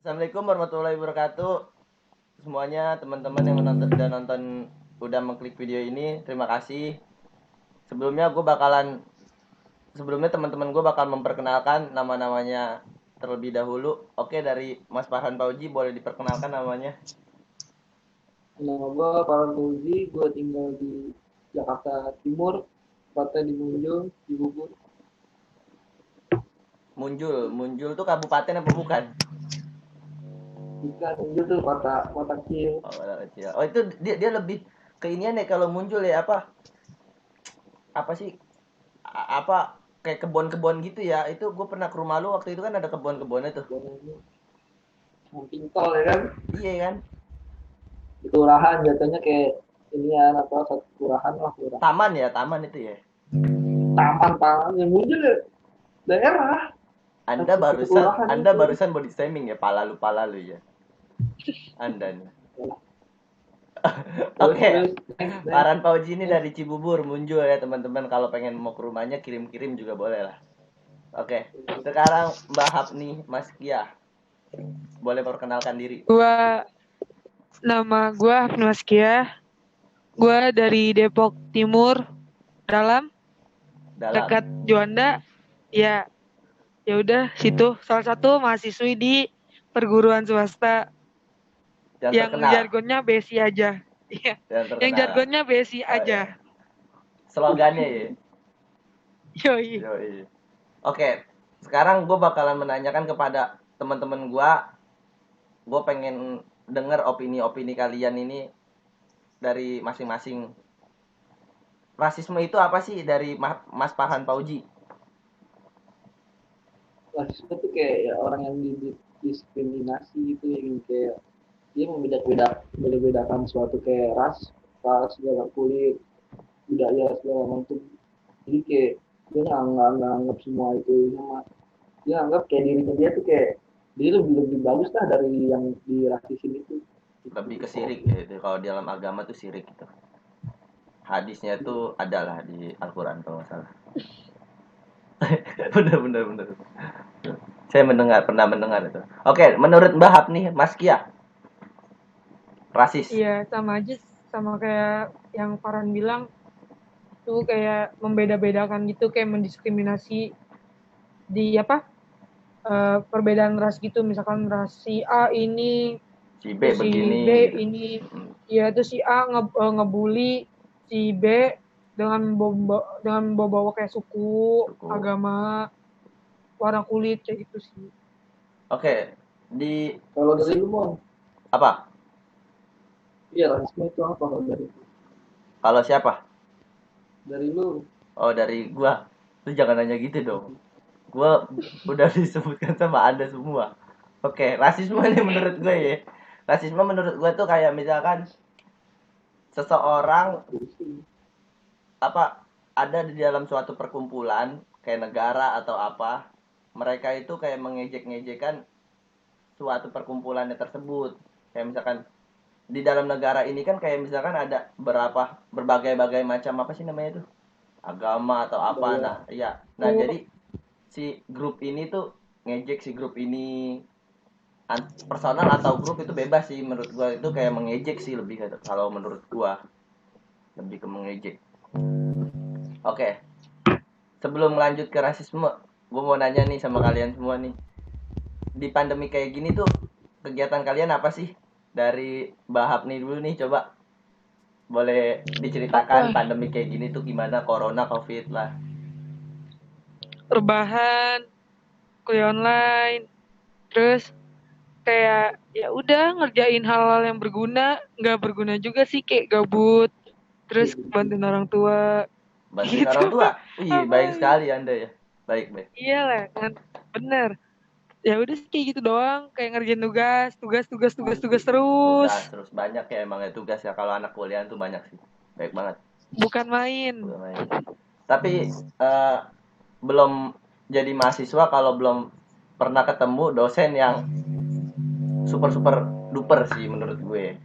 Assalamualaikum warahmatullahi wabarakatuh. Semuanya teman-teman yang nonton udah mengklik video ini, terima kasih. Sebelumnya gue bakalan sebelumnya teman-teman gue bakal memperkenalkan nama-namanya terlebih dahulu. Oke, dari Mas Farhan Pauji boleh diperkenalkan namanya. Nama gue Farhan Fauzi, gue tinggal di Jakarta Timur, tepatnya di Munjul, di Bubur. Munjul tuh kabupaten apa bukan? Bukan, Munjul tuh kota kota kecil. Oh, kota kecil. Oh, itu dia lebih ke inian ya kalau Munjul ya apa sih apa kayak kebon-kebon gitu ya. Itu gue pernah ke rumah lu waktu itu kan ada kebon-kebonnya tuh. Namanya samping tol ya kan, Iya kan? di kelurahan jatuhnya kayak ini ya apa satu kelurahan lah kelurahan. Taman itu ya. Taman yang Munjul ya daerah, Anda satu barusan kelurahan Anda itu. barusan body shaming ya, palalu ya. Anda nih. Terus Oke. terus next next Farhan Fauji ini next. dari Cibubur, Munjul ya teman-teman. Kalau pengen mau ke rumahnya kirim-kirim juga boleh lah. Oke. Sekarang Mbak Hap nih, Mas Kia. Boleh perkenalkan diri. Gua nama gua Hafni Kia. Gua dari Depok Timur dalam Dalam. dekat Juanda. Ya, ya udah situ salah satu mahasiswi di perguruan swasta Yang yang terkenal. jargonnya besi aja. Iya, Yang yang terkenal. jargonnya besi Oh ya. aja. Slogannya ya. Yoi. Yoi. Oke. Sekarang gue bakalan menanyakan kepada teman-teman gue pengen dengar opini-opini kalian ini dari masing-masing. Rasisme itu apa sih dari Mas Farhan Pauji? Rasisme tuh kayak ya orang yang didiskriminasi gitu yang kayak dia membeda-bedakan suatu kayak ras segala kulit budaya segala macam, jadi kayak dia nggak anggap semua itu sama, dia anggap kayak dirinya dia tuh kayak dia lebih lebih bagus lah dari yang dirasisin itu. Lebih ke sirik ya itu. Kalau di dalam agama tuh sirik gitu. Hadisnya tuh adalah di Al-Quran kalau nggak salah. Bener. Saya pernah mendengar itu. Oke, menurut Mbak Hap nih, Mas Kia, rasis. Iya, sama aja sama kayak yang Farhan bilang tuh kayak membeda-bedakan gitu kayak mendiskriminasi di apa? Perbedaan ras gitu misalkan ras si A ini Si B terus si begini B gitu. ini ya terus si A ngebully si B dengan bawa kayak suku, Cukup. agama, warna kulit kayak gitu sih. Oke, di Kalau dari lu mau, apa? iya rasisme itu apa kalau Kalau siapa? dari lu? Oh, dari gua. Lu jangan nanya gitu dong. Gua udah disebutkan sama Anda semua. Oke, rasisme ini menurut gue ya. Rasisme menurut gue tuh kayak misalkan seseorang apa ada di dalam suatu perkumpulan kayak negara atau apa, mereka itu kayak mengejek-ngejekkan suatu perkumpulannya tersebut. Kayak misalkan di dalam negara ini kan kayak misalkan ada berbagai-bagai macam apa sih namanya itu, agama atau apa. Nah, Budaya. iya. Nah, Oh, jadi si grup ini tuh ngejek si grup ini, personal atau grup itu bebas sih menurut gua, itu kayak mengejek sih lebih kalau menurut gua lebih ke mengejek. Oke, sebelum lanjut ke rasisme, gue mau nanya nih sama kalian semua nih. Di pandemi kayak gini tuh, kegiatan kalian apa sih? Dari Bahap nih dulu nih, coba. Boleh diceritakan apa? pandemi kayak gini tuh gimana, corona, covid lah. Rebahan, kuliah online, terus kayak ya udah ngerjain hal-hal yang berguna, nggak berguna juga sih kayak gabut, terus bantuin orang tua Bantuin gitu. orang tua. Wih, Apa baik ya? sekali Anda ya. Baik. Iyalah kan, bener. Ya udah sih kayak gitu doang, kayak ngerjain tugas terus, Tugas, terus banyak ya emangnya tugas ya. Kalau anak kuliah tuh banyak sih. Baik banget. bukan main. Belum main. Tapi belum jadi mahasiswa kalau belum pernah ketemu dosen yang super super duper sih menurut gue.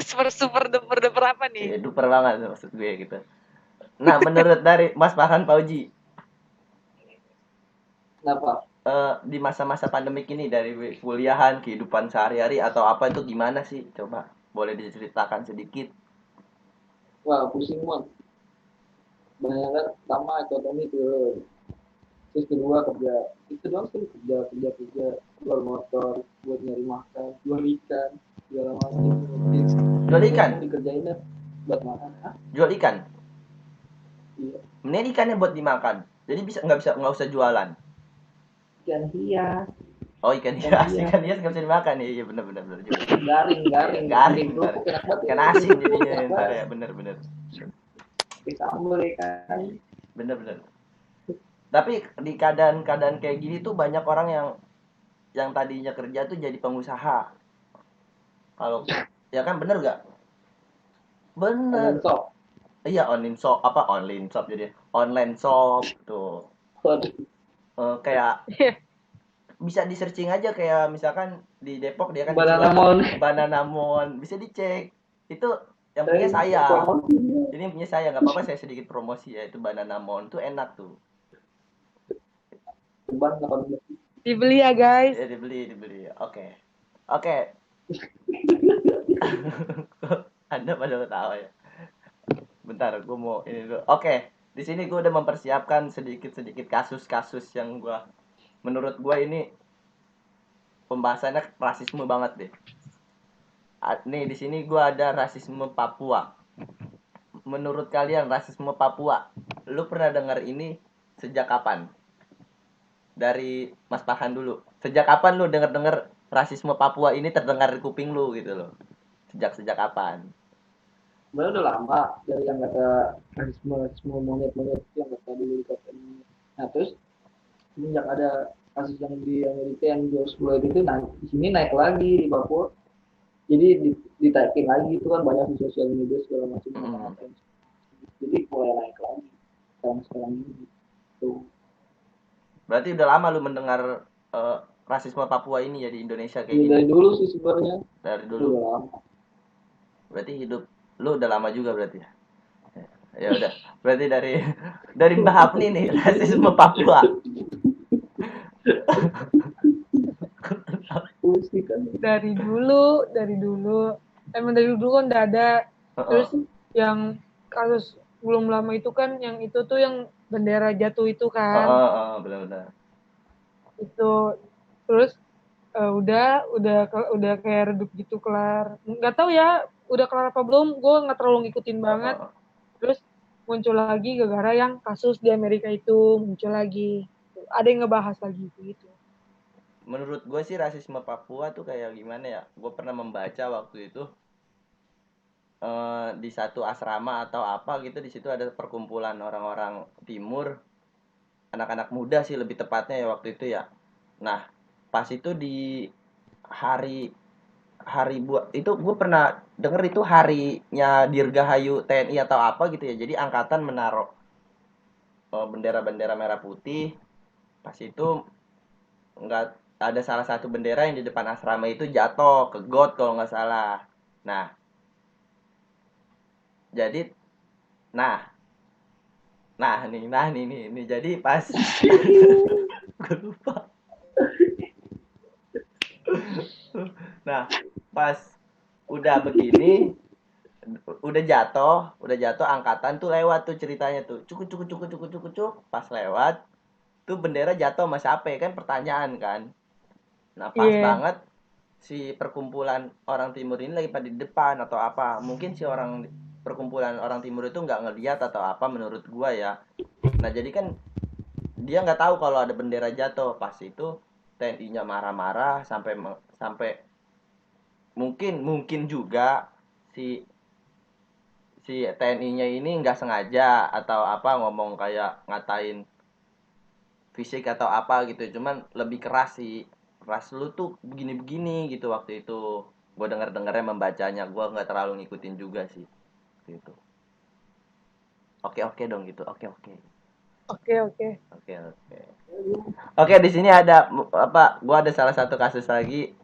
super super duper duper apa nih? Ya, duper banget maksud gue gitu. Nah, menurut dari Mas Farhan Pauji, Kenapa? di masa-masa pandemik ini dari kuliahan, kehidupan sehari-hari atau apa itu gimana sih? Coba boleh diceritakan sedikit. Wah, pusing banget. Banyak kan, pertama ekonomi turun. Terus kedua kerja. Itu doang sih, kerja. Keluar motor, buat nyari makan, jual ikan, segala macam. Jual Itu ikan, yang dikerjain dah buat makan. Hah? jual ikan. Iya. Mending ikannya buat dimakan. Jadi nggak usah jualan. Ikan hias, Oh ikan ikan hias, hias. ikan hias nggak bisa dimakan ya, iya benar juga. Garing, Iya garing. garing Bikin ntar, kerupuk enak banget. ikan Ini asin bikin kerupuk jadinya enak ntar banget. ya, bener. Pakai sambal ikan. Bener. Tapi di keadaan-keadaan kayak gini tuh banyak orang yang tadinya kerja tuh jadi pengusaha. Kalau ya kan bener gak? Bener. Online shop. Iya online shop jadi online shop tuh. Waduh, Kayak bisa di searching aja kayak misalkan di Depok dia kan di banana Cilandak mall. Banana Mon bisa dicek itu yang punya Saya saya. promosinya. Ini punya saya nggak apa-apa saya sedikit promosi ya itu Banana Mon tuh enak tuh. Ceban 18. Dibeli ya guys. Ya dibeli. Oke. Anda pada ketawa ya. Bentar, gue mau ini dulu. Oke, di sini gue udah mempersiapkan sedikit kasus-kasus yang menurut gue ini pembahasannya rasisme banget deh. Nih di sini gue ada rasisme Papua. Menurut kalian rasisme Papua, lu pernah dengar ini sejak kapan? Dari Mas Farhan dulu. Sejak kapan lu dengar rasisme Papua ini terdengar di kuping lu gitu loh? Sejak kapan? Sebenarnya udah lama dari yang kata rasisme monyet yang kata dulu dikatain. Nah terus semenjak ada kasus yang di Amerika yang George Floyd itu naik di sini naik lagi di Papua. Jadi ditaikin lagi itu kan banyak di sosial media segala macam ngata-ngatain. Jadi mulai naik lagi sekarang ini. Tuh. Berarti udah lama lu mendengar rasisme Papua ini ya di Indonesia kayak Ya, gini. dari dulu sih sebenarnya. Dari dulu. Udah lama. Berarti hidup lu udah lama juga berarti ya. Ya udah. Berarti dari Mbah Hapni nih rasisme Papua. Kan. Dari dulu emang dari dulu kan udah ada. Terus yang kasus belum lama itu kan yang itu tuh yang bendera jatuh itu kan. Benar. Itu terus udah kayak redup gitu kelar. Nggak tahu ya udah kelar apa belum, gue nggak terlalu ngikutin banget. Terus muncul lagi gara-gara yang kasus di Amerika itu muncul lagi, ada yang ngebahas lagi gitu. Menurut gue sih rasisme Papua tuh kayak gimana ya, gue pernah membaca waktu itu di satu asrama atau apa gitu, di situ ada perkumpulan orang-orang timur, anak-anak muda sih lebih tepatnya ya waktu itu ya. Nah pas itu di hari buat itu gue pernah denger itu harinya Dirgahayu TNI atau apa gitu ya, jadi angkatan menaruh bendera-bendera merah putih. Pas itu nggak ada salah satu bendera yang di depan asrama itu jatuh ke got kalau nggak salah. Jadi nah nih jadi pas gue lupa. Nah pas udah begini, udah jatuh angkatan tuh lewat tuh ceritanya tuh cuk pas lewat tuh bendera jatuh sama siapa kan pertanyaan kan. Nah pas banget si perkumpulan orang timur ini lagi pada di depan atau apa, mungkin si perkumpulan orang timur itu nggak ngeliat atau apa menurut gua ya. Nah jadi kan dia nggak tahu kalau ada bendera jatuh. Pas itu TNI-nya marah-marah sampai mungkin juga si si TNI-nya ini nggak sengaja atau apa ngomong kayak ngatain fisik atau apa gitu, cuman lebih keras sih, ras lu tuh begini-begini gitu waktu itu. Gue dengarnya membacanya, gue nggak terlalu ngikutin juga sih gitu. Oke dong gitu. Oke. Oke, di sini ada apa? Gue ada salah satu kasus lagi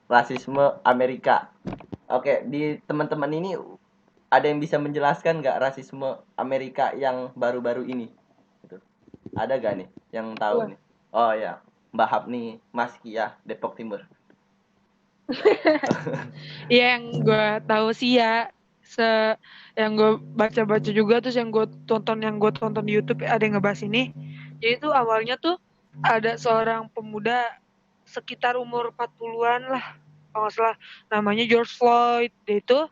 rasisme Amerika. Oke, di teman-teman ini ada yang bisa menjelaskan nggak rasisme Amerika yang baru-baru ini? Gitu. Ada gak nih yang tahu nih? Oh ya. Mbak Hapni Mas Kia Depok Timur. Iya, yang gue tahu sih ya, yang gue baca-baca juga, terus yang gue tonton di YouTube ada yang ngebahas ini. Jadi tuh awalnya tuh ada seorang pemuda sekitar umur 40-an lah, kalau nggak salah, namanya George Floyd. Dia itu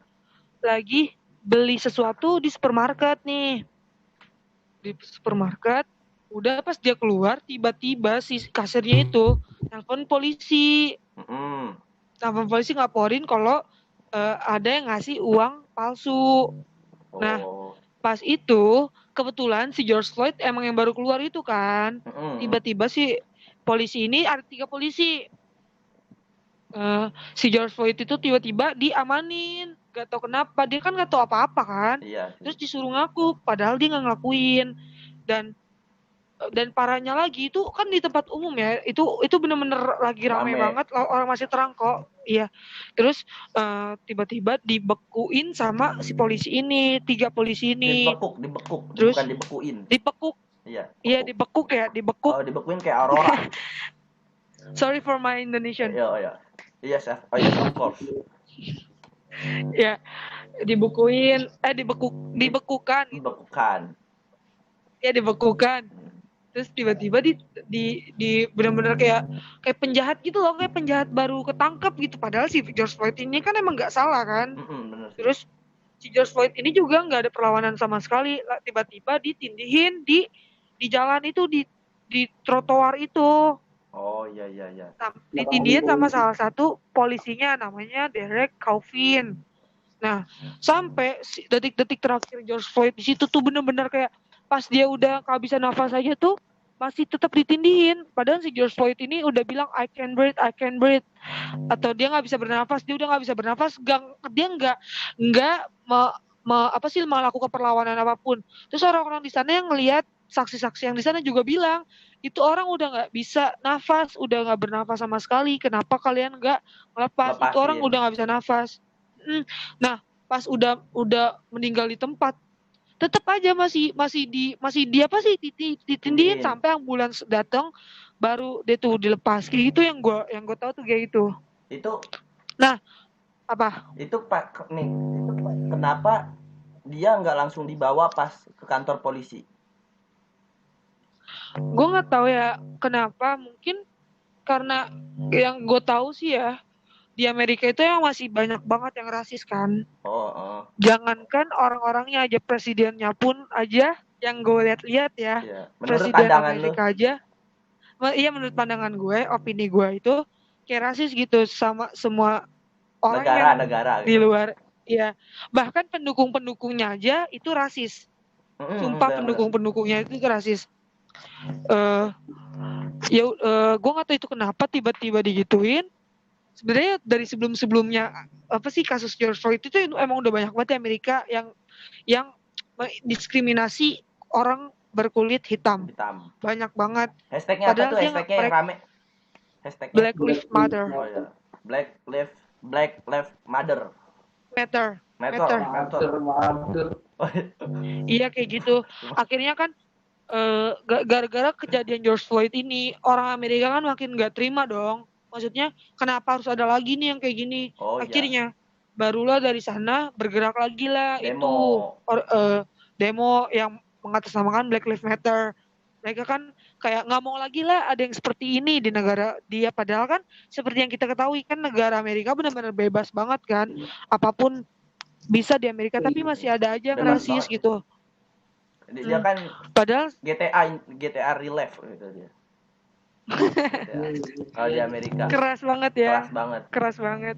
lagi beli sesuatu di supermarket nih. Di supermarket, udah pas dia keluar, tiba-tiba si kasirnya itu nelpon polisi. Telepon polisi ngaporin kalau ada yang ngasih uang palsu. Nah, pas itu kebetulan si George Floyd emang yang baru keluar itu kan. Tiba-tiba si polisi ini, ada 3 polisi. Si George Floyd itu tiba-tiba diamanin. Gak tau kenapa, dia kan gak tau apa-apa kan. Iya. Terus disuruh ngaku, padahal dia gak ngelakuin. Dan parahnya lagi itu kan di tempat umum ya, itu bener-bener lagi ramai banget, orang masih terang kok. Iya. Terus tiba-tiba dibekuin sama si polisi ini, 3 polisi ini. Dibekuk, terus bukan dibekuin. Dibekuk. Iya, dibekuk. Oh, dibekuin kayak Aurora. Sorry for my Indonesian. Iya. Yes, of course. Ya, dibekukan. Ya, dibekukan. Terus tiba-tiba di benar-benar kayak penjahat gitu loh, kayak penjahat baru ketangkep gitu. Padahal si George Floyd ini kan emang nggak salah kan. Terus si George Floyd ini juga nggak ada perlawanan sama sekali. Tiba-tiba ditindihin di jalan itu, di trotoar itu. Oh iya. Ditindihin sama salah satu polisinya, namanya Derek Chauvin. Nah, sampai detik-detik terakhir George Floyd di situ tuh benar-benar kayak pas dia udah kehabisan nafas aja tuh masih tetap ditindihin. Padahal si George Floyd ini udah bilang I can breathe. Atau dia nggak bisa bernafas, dia udah nggak bisa bernafas. Dia nggak melakukan perlawanan apapun. Terus orang-orang di sana yang ngelihat, saksi-saksi yang di sana juga bilang itu orang udah nggak bisa nafas, udah nggak bernafas sama sekali. Kenapa kalian nggak melepas? Itu orang udah nggak bisa nafas. Nah, pas udah meninggal di tempat, tetap aja masih ditindihin sampai ambulans datang baru dia tuh dilepas. Kayak gitu yang gue tahu tuh kayak gitu. Itu. Nah, apa? Itu Pak nih, kenapa dia nggak langsung dibawa pas ke kantor polisi? Gue nggak tahu ya kenapa, mungkin karena yang gue tahu sih ya, di Amerika itu yang masih banyak banget yang rasis kan. Jangankan orang-orangnya aja, presidennya pun aja yang gue lihat-lihat ya. Presiden Amerika aja. Iya, menurut pandangan gue, opini gue itu kayak rasis gitu sama semua orang negara di luar. Iya. Bahkan pendukung-pendukungnya aja itu rasis. Sumpah, pendukung-pendukungnya itu rasis. Gue nggak tahu itu kenapa tiba-tiba digituin. Sebenarnya dari sebelum-sebelumnya kasus George Floyd itu emang udah banyak banget di Amerika yang diskriminasi orang berkulit hitam. Banyak banget. Hashtagnya apa tuh? Hashtagnya yang rame. Hashtag Black Lives Matter. Oh ya. Black Lives Matter. Matter. Iya, kayak gitu. Akhirnya kan gara-gara kejadian George Floyd ini, orang Amerika kan makin nggak terima dong. Maksudnya kenapa harus ada lagi nih yang kayak gini? Akhirnya barulah dari sana bergerak lagi lah demo yang mengatasnamakan Black Lives Matter. Mereka kan kayak nggak mau lagi lah ada yang seperti ini di negara dia. Padahal kan seperti yang kita ketahui kan negara Amerika benar-benar bebas banget kan. Apapun bisa di Amerika, tapi masih ada aja yang rasis gitu. Dia kan padahal GTA Relief gitu dia. Kalau di Amerika keras banget ya. Keras banget.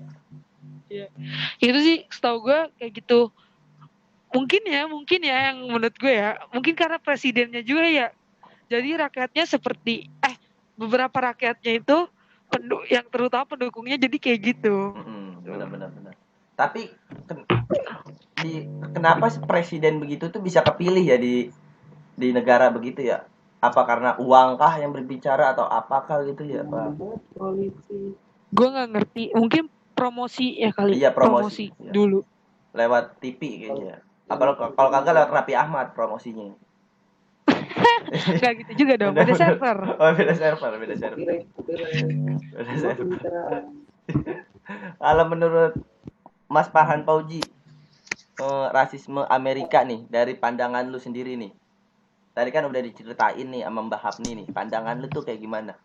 Iya. Itu sih setahu gue kayak gitu. Mungkin ya yang menurut gue ya, mungkin karena presidennya juga ya. Jadi rakyatnya seperti beberapa rakyatnya itu yang terutama pendukungnya jadi kayak gitu. Benar. Tapi kenapa presiden begitu tuh bisa kepilih ya di negara begitu ya? Apa karena uang kah yang berbicara atau apakah gitu ya, Pak? Gue nggak ngerti. Mungkin promosi ya kali. Iya, promosi ya. Dulu. Lewat TV kayaknya. Apa kalau kagak lewat Raffi Ahmad promosinya. Nggak gitu juga dong, beda Bener-bener. server. Oh, beda server, beda server. Copyright. Beda Cuma server. pembicaraan. Kalau menurut Mas Farhan Pauji, rasisme Amerika nih dari pandangan lu sendiri nih. Tadi kan udah diceritain nih sama Mbak Hapni nih, pandangan lu tuh kayak gimana?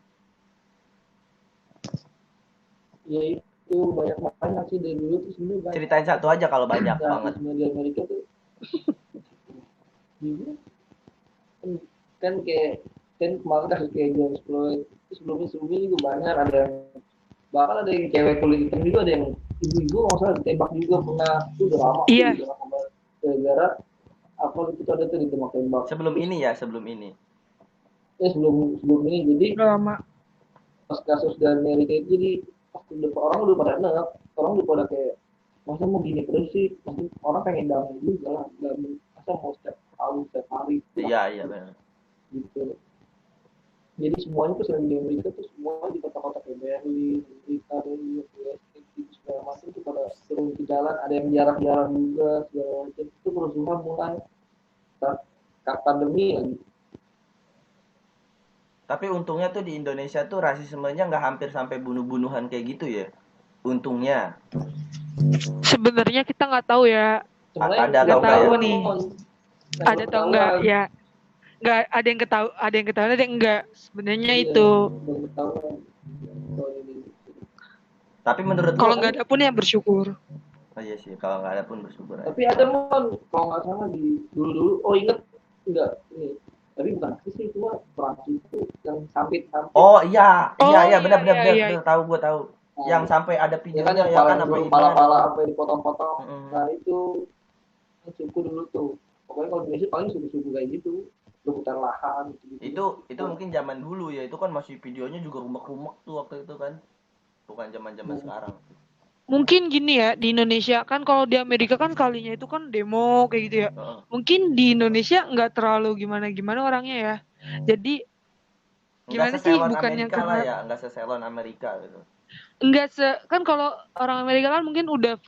Ya itu banyak sih dari dulu tuh sebenarnya banyak. Ceritain satu aja kalau banyak banget. Rasisme di Amerika tuh gimana? kan kayak kan kemarin kasus kayak George Floyd, terus sebelumnya juga banyak, ada yang bahkan ada yang cewek kulit hitam juga, ada yang ibu-ibu nggak usah ditembak juga pernah, itu udah lama Iya. udah lama banget, gara-gara apa itu ada tuh ditembak-tembak Sebelum ini ya, sebelum ini. sebelum ini. Jadi Udah lama. pas kasus dari Amerika itu, jadi orang udah pada enak, orang udah pada kayak masa mau gini terus sih, masa orang pengen damai juga lah, masa mau setiap tahun setiap hari Iya benar. gitu. Jadi semuanya tuh selain di Amerika tuh semua di kota-kota kayak Berlin, Amerika, gitu segala macam tuh pada turun ke jalan, ada yang jarak-jarak juga segala macam, itu kerusuhan mulai saat pandemi lagi. Tapi untungnya tuh di Indonesia tuh rasismenya nggak hampir sampai bunuh-bunuhan kayak gitu ya. Untungnya. Sebenarnya kita nggak tahu ya. Sebenarnya Ada Nggak atau tahu enggak ya? nih. Ada atau enggak ya? Nggak ada yang ketahui, ada yang enggak. Sebenarnya Iya, itu. belum ketahuan. Tapi menurut Kalau lu, nggak ada pun ya bersyukur. oh iya sih, kalau nggak ada pun bersyukur aja. Tapi ada kalau nggak salah di dulu, oh inget nggak ini, tapi bukan sih, cuma Prancis itu yang sampit. Oh iya benar iya. tahu gue tahu. Nah, Yang sampai ada ya kan videonya yang ya kan apa pala-pala sampai dipotong-potong. Mm-mm. Nah itu suku dulu tuh. Pokoknya kalau di Indonesia paling suku-suku kayak gitu, rebutan lahan gitu. Itu mungkin zaman dulu ya, itu kan masih videonya juga rumek-rumek tuh waktu itu kan. Bukan zaman-zaman sekarang. Mungkin gini ya, di Indonesia kan, kalau di Amerika kan kalinya itu kan demo kayak gitu ya. Mungkin di Indonesia nggak terlalu gimana-gimana orangnya ya. Jadi gimana sih, bukannya Amerika karena lah ya, nggak seselon Amerika gitu. enggak kan kalau orang Amerika kan mungkin udah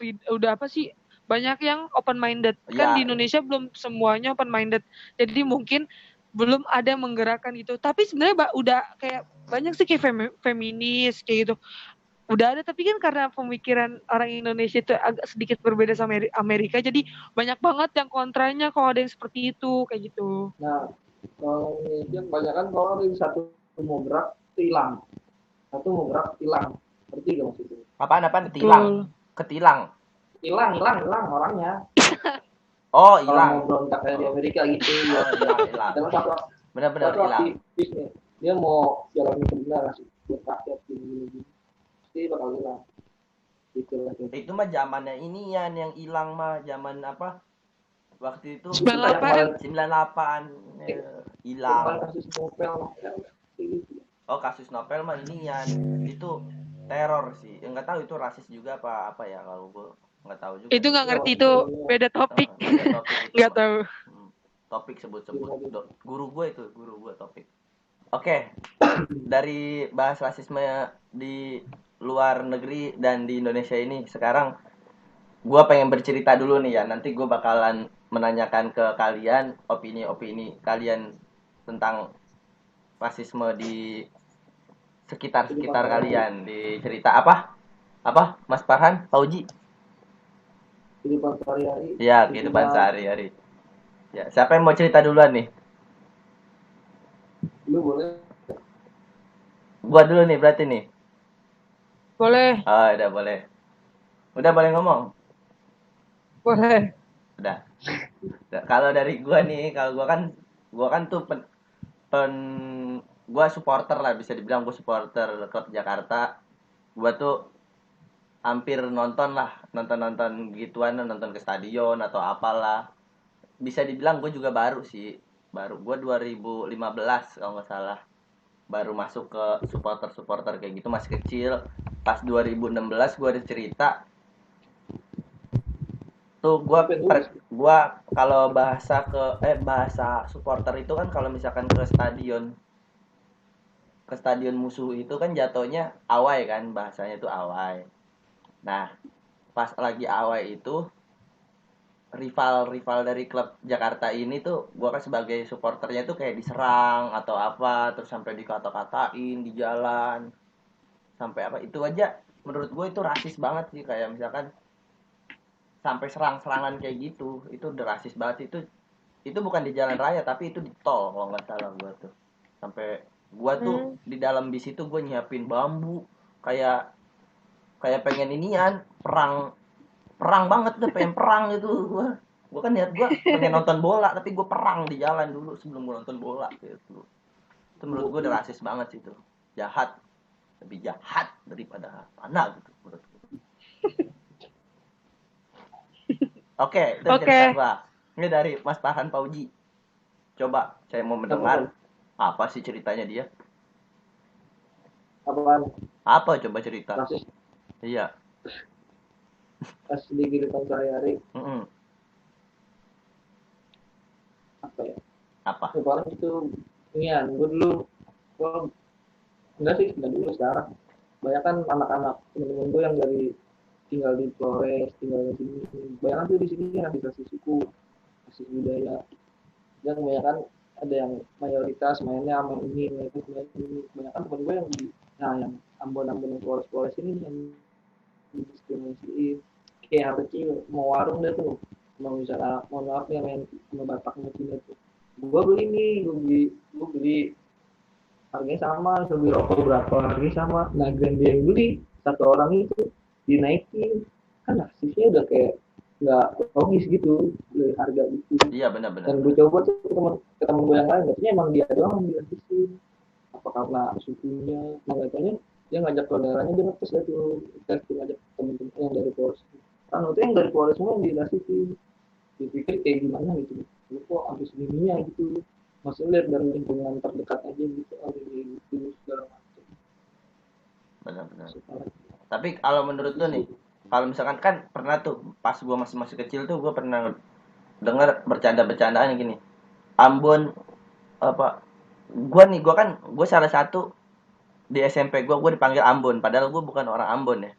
apa sih, banyak yang open minded kan. Ya. Di Indonesia belum semuanya open minded, jadi mungkin belum ada menggerakkan gitu. Tapi sebenarnya udah kayak banyak sih kayak feminis kayak gitu udah ada, tapi kan karena pemikiran orang Indonesia itu agak sedikit berbeda sama Amerika, jadi banyak banget yang kontranya kalau ada yang seperti itu kayak gitu. Nah kalau Indonesia kebanyakan kalau ada satu mau gerak itu hilang, satu mau gerak hilang, seperti itu maksudnya. Apaan ketilang Hilang orangnya. Oh, Kalau hilang. mau berontak kayak di Amerika gitu ya. Hilang. Benar-benar hilang. Dia mau jalan kebenaran sih buat rakyat gini. Pasti bakal hilang. Gitu lah. Itu mah zamannya ini yang hilang mah zaman apa? Waktu itu 98 hilang. Kasus novel. Oh, kasus novel mah itu teror sih. Enggak tahu itu rasis juga apa ya, kalau gue nggak tahu juga. Itu nggak ngerti, itu beda topik. Nggak tahu. Topik sebut-sebut. Guru gue topik. Oke. Dari bahas rasisme di luar negeri dan di Indonesia ini, sekarang gue pengen bercerita dulu nih ya. Nanti gue bakalan menanyakan ke kalian opini-opini kalian tentang rasisme di sekitar kalian. Di cerita apa Mas Farhan, Pauji? Kehidupan sehari-hari. Ya, kehidupan sehari-hari. Ya, siapa yang mau cerita duluan nih? Lu boleh. Gua dulu nih berarti nih. Boleh. Oh, udah boleh. Udah boleh ngomong? Boleh. Udah. Kalau dari gua nih, gua kan tuh gua supporter lah, bisa dibilang gua supporter klub Jakarta. Gua tuh hampir nonton gituan, nonton ke stadion atau apalah. Bisa dibilang gue juga baru gue 2015 kalau nggak salah baru masuk ke supporter kayak gitu, masih kecil. Pas 2016 gue ada cerita tuh, gue kalau bahasa supporter itu kan, kalau misalkan ke stadion musuh itu kan jatuhnya away kan, bahasanya itu away. Nah pas lagi away itu rival dari klub Jakarta ini tuh gua kan sebagai supporternya tuh kayak diserang atau apa, terus sampai dikata-katain di jalan, sampai apa itu aja menurut gue itu rasis banget sih. Kayak misalkan sampai serang-serangan kayak gitu, itu udah rasis banget. Itu bukan di jalan raya tapi itu di tol kalau nggak salah gua tuh. Sampai gua tuh di dalam bis itu gua nyiapin bambu, kayak kayak pengen inian perang, perang banget tuh, pengen perang gitu gua kan niat gua pengen nonton bola tapi gua perang di jalan dulu sebelum gua nonton bola gitu. Itu menurut gua udah rasis banget sih itu, jahat, lebih jahat daripada mana gitu menurut gua. Oke, itu cerita gua. Ini dari Mas Farhan Pauji. Coba saya mau mendengar apa sih ceritanya dia. Apaan? Apa coba cerita? Rasis Iya. pas di kehidupan sehari-hari Mm-mm. apa ya? Apa? Paling itu inian, gue dulu gue enggak sih, enggak dulu sekarang. Banyak kan anak-anak temen-temen gue yang dari tinggal di Flores, tinggal di sini. Banyak tuh di sini yang dikasih suku, kasih budaya. Dan kebanyakan ada yang mayoritas mainnya sama ini, mayoritas main ini. Banyak kan temen gue yang di, nah yang Ambon-Ambon yang Flores-Flores ini yang didiskriminasiin. Kayak hal kecil, mau warung deh tuh. Mau misalnya, mohon maaf nih main sama Bataknya Cina tuh. Gue beli harganya sama, beli rokok berapa harganya sama. Nah grand dia yang beli satu orang itu dinaikin, kan nasibnya udah kayak nggak logis gitu dari harga gitu. Iya benar-benar. Dan gue coba tuh ke temen gue yang lain, katanya emang dia doang yang dirasisin. Apa karena sukunya? Nah katanya dia ngajak saudaranya, dia ngetes lah tuh, tes tuh ngajak temen-temen yang dari Polres. Kan waktu yang dari Polres semua yang dirasisin. Dipikir kayak gimana gitu, lu kok habis segininya gitu. Maksudnya lihat dari lingkungan terdekat aja gitu, ada gitu segala macam. Benar-benar. Tapi kalau menurut lu nih, kalau misalkan kan pernah tuh pas gua masih kecil tuh gua pernah dengar bercanda-bercandaan yang gini. Ambon apa? Gua salah satu di SMP gua dipanggil Ambon padahal gua bukan orang Ambon ya.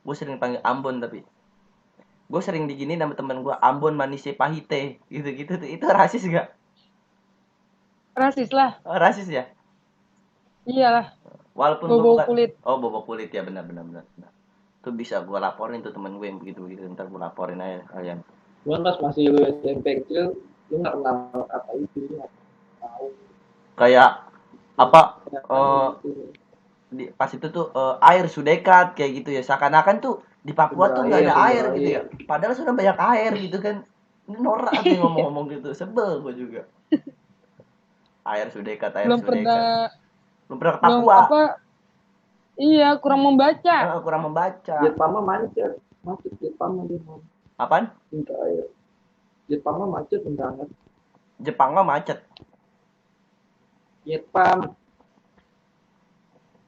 Gua sering panggil Ambon tapi gue sering digini nama temen gue Ambon manisnya pahite gitu-gitu tuh. Itu rasis gak? Rasis lah. Oh, rasis ya? Iyalah. Walaupun gue Bobo bukan. kulit. Oh, bobo kulit ya, benar. Tuh bisa gue laporin tuh temen gue yang begitu-begitu. Ntar gue laporin aja kalian. Cuman pas masih lu SMP kecil, lu nggak kenal apa itu, lu nggak tahu. Kayak apa? Gitu. Pas itu tuh air sudah dekat kayak gitu ya. Seakan-akan tuh di Papua tuh nggak ada air gitu ya. Padahal sudah banyak air gitu kan. Ini norak nih ngomong-ngomong gitu. Sebel gue juga. Air sudah dekat, air Belum sudah dekat. pernah. Belum pernah ke Belum Papua. apa? Iya, kurang membaca. Kurang membaca. Jet Pama macet Jet Pama dia mau. Apaan? Minta air. Jet Pama macet banget. Jepang mah macet. Jet Pam.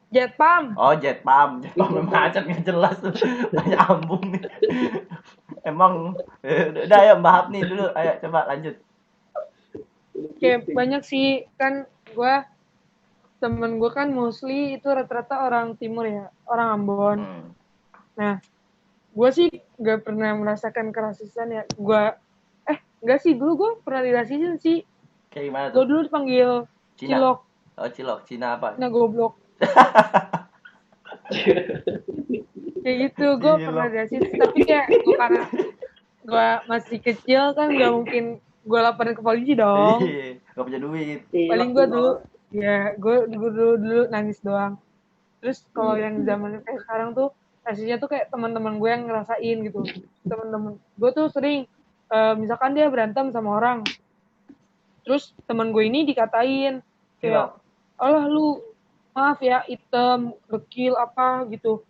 Jetpam. Oh, Jetpam macet nggak jelas tuh. Nyambung nih. Emang udah ya Mbak nih dulu. Ayo coba lanjut. Kayak banyak sih kan temen gue kan mostly itu rata-rata orang timur ya, orang Ambon. Nah, gue sih gak pernah merasakan kerasisan ya. Enggak sih, dulu gue pernah dirasisin sih. Kayak gimana tuh? Gue dulu dipanggil Cina. Cilok. Oh, Cilok. Cina apa? Nah, goblok. Kayak gitu, gue pernah dirasisin. Tapi kayak karena gue masih kecil kan gak mungkin gue laporin ke polisi dong. Gak punya duit. Paling gue dulu, ya gue dulu nangis doang. Terus kalau yang zaman kayak sekarang tuh rasanya tuh kayak teman-teman gue yang ngerasain gitu. Teman-teman gue tuh sering misalkan dia berantem sama orang, terus teman gue ini dikatain kayak, alah lu maaf ya hitam, dekil apa gitu.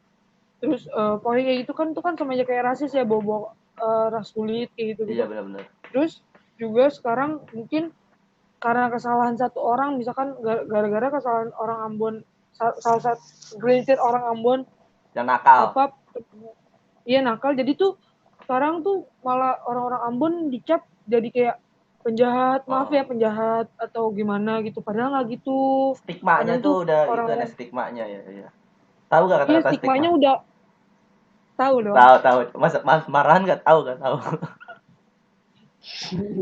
Terus pokoknya kayak gitu kan tuh kan sama aja kayak rasis ya, bobo ras kulit kayak gitu. Iya benar-benar. Terus juga sekarang mungkin karena kesalahan satu orang, misalkan gara-gara kesalahan orang Ambon, salah satu gelintir orang Ambon yang nakal. Iya nakal, jadi tuh sekarang tuh malah orang-orang Ambon dicap jadi kayak penjahat, maaf ya penjahat atau gimana gitu, padahal nggak gitu. Stigmanya tuh udah itu ada stigmanya ya. Tahu nggak kata-kata stigmanya udah tahu dong. Tahu. Mas Marahan nggak tahu.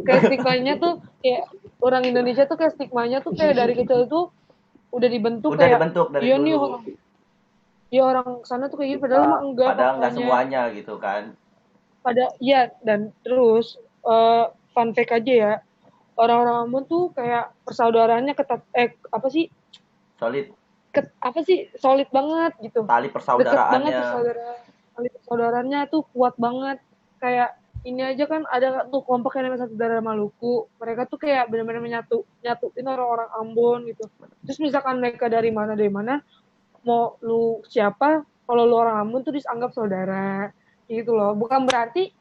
Kayak stigmanya tuh kayak orang Indonesia tuh kayak stigmanya tuh kayak dari kecil tuh udah dibentuk Udah kayak dibentuk dari iya nih dulu. orang sana tuh kayak gitu padahal mah enggak Padahal nggak faktanya. semuanya gitu kan. Iya, dan terus fun fact aja ya, orang-orang Ambon tuh kayak persaudaraannya ketat apa sih Solid. apa sih solid banget gitu, Tali deket banget persaudaraannya. tali persaudaraannya tuh kuat banget. Kayak ini aja kan ada tuh kelompok yang namanya Satu Darah Maluku, mereka tuh kayak benar-benar nyatuin orang-orang Ambon gitu. Terus misalkan mereka dari mana mau lu siapa, kalau lu orang Ambon tuh dianggap saudara gitu loh. Bukan berarti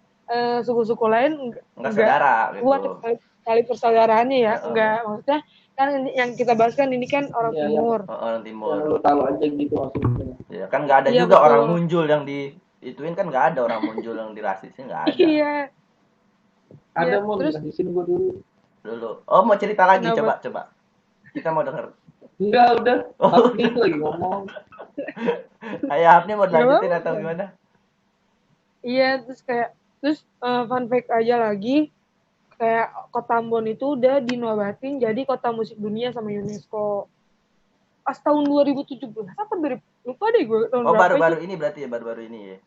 suku-suku lain Nggak enggak saudara kuat gitu. tali persaudaraannya ya, enggak. Heeh. Maksudnya kan yang kita bahas kan ini kan orang Iya, timur. Orang yang timur. lu tahu aja gitu maksudnya. Ya kan nggak ada Iya, juga betul. orang muncul yang di ituin, kan nggak ada orang muncul yang dirasisin, nggak ada. Iya. Ada Iya, mau terus dikasihin gue dulu. Dulu. Oh, mau cerita lagi, Kenapa? coba. Kita mau denger. Enggak, udah. Oh. Tapi itu lagi ngomong. Ayah Hapni mau dilanjutin Kenapa? atau gimana? Iya, terus fun fact aja lagi, kayak kota Ambon itu udah dinobatin jadi kota musik dunia sama UNESCO. Pas tahun 2017 apa lupa deh gue tahun Oh, berapa baru-baru itu. ini berarti ya, baru-baru ini ya.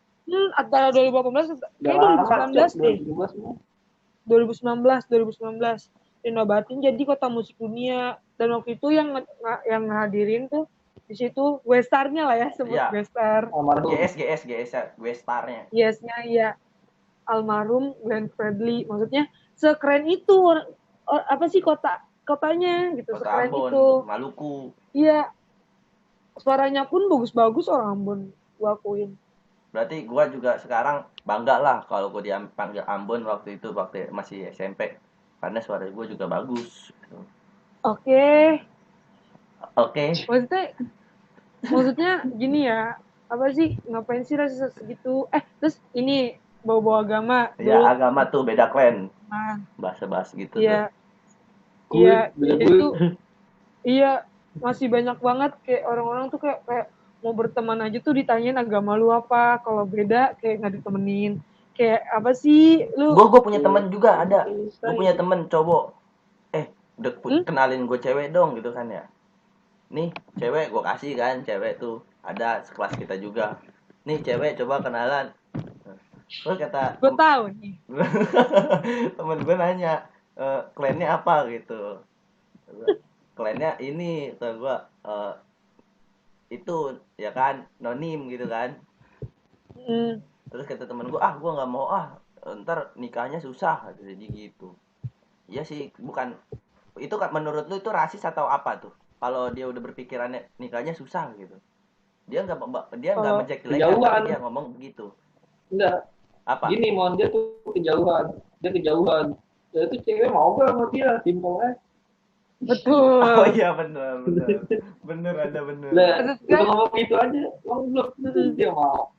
Antara 2018 Udah kayak lama, 2019 deh. 2017 mah. 2019 dinobatin jadi kota musik dunia, dan waktu itu yang ngadirin tuh di situ Westarnya lah ya, sebut Iya. Westar. Almarhum. GS ya, Westarnya. Yes-nya ya almarhum Glenn Fredly. Maksudnya sekeren itu apa sih kotanya gitu, Kota sekeren Ambon, itu. Maluku. Iya, suaranya pun bagus-bagus orang Ambon, gua akuin. Berarti gua juga sekarang bangga lah kalau gua dipanggil Ambon waktu itu, waktu masih SMP. Karena suara gua juga bagus. Oke. Oke. Maksudnya gini ya, apa sih ngapain sih rasa segitu? Terus ini bawa-bawa agama Ya, dulu. agama tuh beda clan. Nah, Bahasa-bahas gitu iya. tuh. Iya, Beda itu iya masih banyak banget kayak orang-orang tuh kayak mau berteman aja tuh ditanyain agama lu apa, kalau beda kayak nggak ditemenin. Kayak apa sih lu? Gue punya temen juga ada. Gue punya temen cowok. Udah kenalin gue cewek dong gitu kan ya. Nih cewek gue kasih kan, cewek tuh ada sekelas kita juga. Nih cewek coba kenalan. Terus kata Gue tahu nih. temen gue nanya, klannya apa gitu. Klannya ini, kata gue, itu ya kan nonim gitu kan. Terus kata temen gue, gue nggak mau, ntar nikahnya susah, jadi gitu. Iya sih, bukan itu kan, menurut lu itu rasis atau apa tuh? Kalau dia udah berpikirannya nikahnya susah gitu, dia nggak menjelek-jelekan, tapi dia ngomong begitu. Enggak. Apa? Gini, mon, dia tuh kejauhan. Ya itu cewek mau gak sama dia, simpel aja. Betul. Oh iya, bener ada bener. Lah, udah ngomong gitu aja, belum dia mau.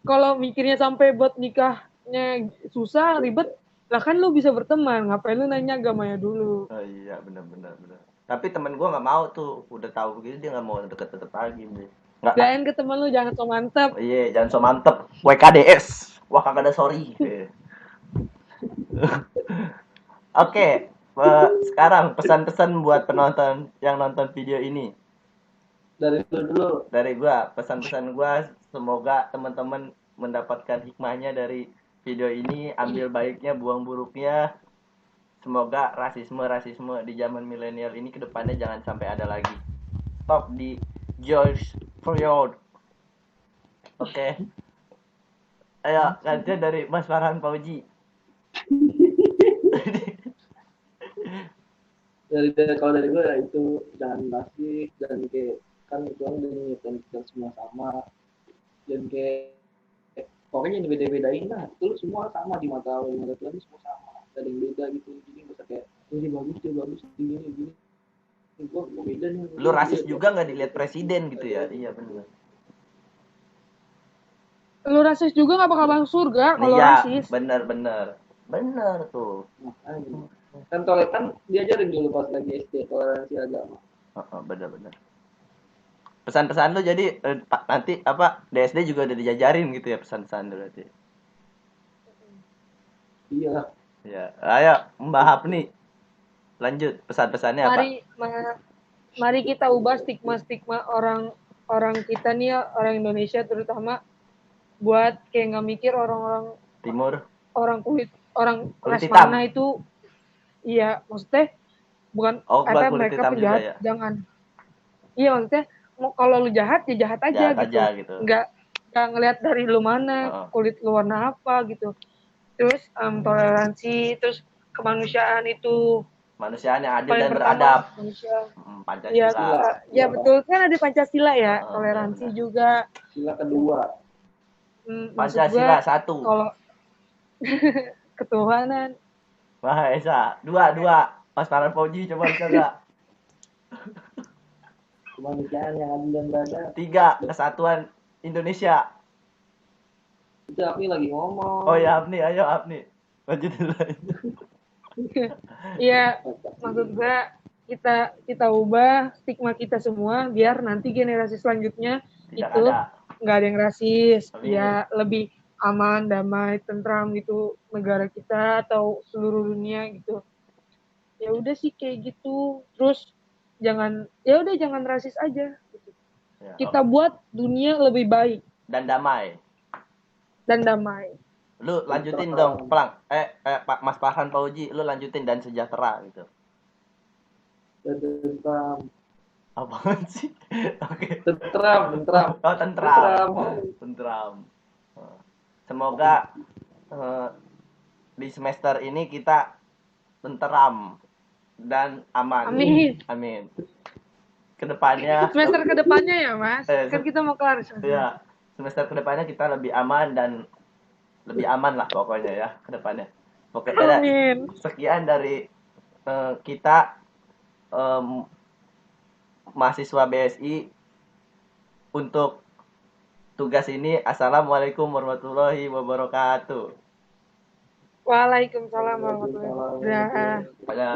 Kalau mikirnya sampai buat nikahnya susah, ribet, lah kan lu bisa berteman, ngapain lu nanya agamanya dulu? Oh iya, bener. Tapi temen gue nggak mau tuh, udah tahu begitu dia nggak mau deket-deket lagi, deh. Jangan ke temen lu, jangan so mantep. Iya, jangan so mantep. WKDS. Wah, kagak ada sorry. Oke, sekarang pesan-pesan buat penonton yang nonton video ini. Dari dulu. Dari gua, pesan-pesan gua, semoga teman-teman mendapatkan hikmahnya dari video ini, ambil baiknya, buang buruknya. Semoga rasisme di zaman milenial ini kedepannya jangan sampai ada lagi. Stop di George Floyd. Oke. Ayo, gantian dari Mas Farhan Pauji. Kalau dari gue ya itu, jangan rasis, dan kayak kan Tuhan udah nyiptain kita semua sama, dan kayak pokoknya beda-bedain lah, itu semua sama di mata Allah, di mata Tuhan semua sama, gak ada yang beda gitu. Jadi nggak usah kayak ini bagus gini gue beda nih. Lu rasis juga nggak dilihat presiden gitu ya? Iya benar. Lu rasis juga nggak bakal masuk surga kalau rasis. Bener tuh. Kan diajarin dulu pas lagi SD toleransi agama. Bener. Pesan-pesan lu jadi nanti apa di SD juga udah dijajarin gitu ya, pesan-pesan lu berarti. Iya. Ya, ayo Mbak Hapni, lanjut pesan-pesannya apa? Mari kita ubah stigma-stigma orang kita nih ya, orang Indonesia terutama, buat kayak nggak mikir orang Timur, orang kulit ras hitam. mana itu. Iya, maksudnya bukan Oh, bukan kulit mereka hitam juga penjahat, ya. jangan. Iya, maksudnya mau kalau lu jahat ya jahat aja Jahat gitu. aja gitu. Nggak ngelihat dari lu mana, Heeh. kulit lu warna apa gitu. Terus toleransi, terus kemanusiaan itu Manusiaan yang adil paling dan pertama, beradab. manusia. Ya, Pancasila. Sila. ya betul kan, ada Pancasila ya, Heeh, toleransi benar-benar. juga. Sila kedua. Maksud Pancasila gua 1. kalau ketuhanan, Maha Esa. 2. Mas Farhan Fauji coba bisa enggak? Kemanusiaan yang adil dan beradab. 3. Kesatuan Indonesia. Itu aku lagi ngomong. Oh ya, Apni, ayo Apni. Lanjutin lagi. ya maksud gua kita ubah stigma kita semua biar nanti generasi selanjutnya Tidak itu ada. nggak ada yang rasis, Amin. ya lebih aman, damai, tentram gitu negara kita atau seluruh dunia gitu. Ya udah sih kayak gitu. Terus jangan rasis aja gitu. Ya, Kita buat dunia lebih baik dan damai. dan damai. Lu lanjutin dong, Plang. Pak Mas Farhan Fauji, lu lanjutin dan sejahtera gitu. Tentram. Apaan sih? Oke. Tentram. Oh, tentram. Semoga di semester ini kita tenteram dan aman. Amin. Kedepannya Semester kedepannya ya Mas, kan se- kita mau kelar semester. ya, semester kedepannya kita lebih aman dan lebih aman lah pokoknya ya kedepannya. Pokoknya Amin. sekian dari kita mahasiswa BSI untuk tugas ini. Assalamualaikum warahmatullahi wabarakatuh. Waalaikumsalam warahmatullahi wabarakatuh. Pada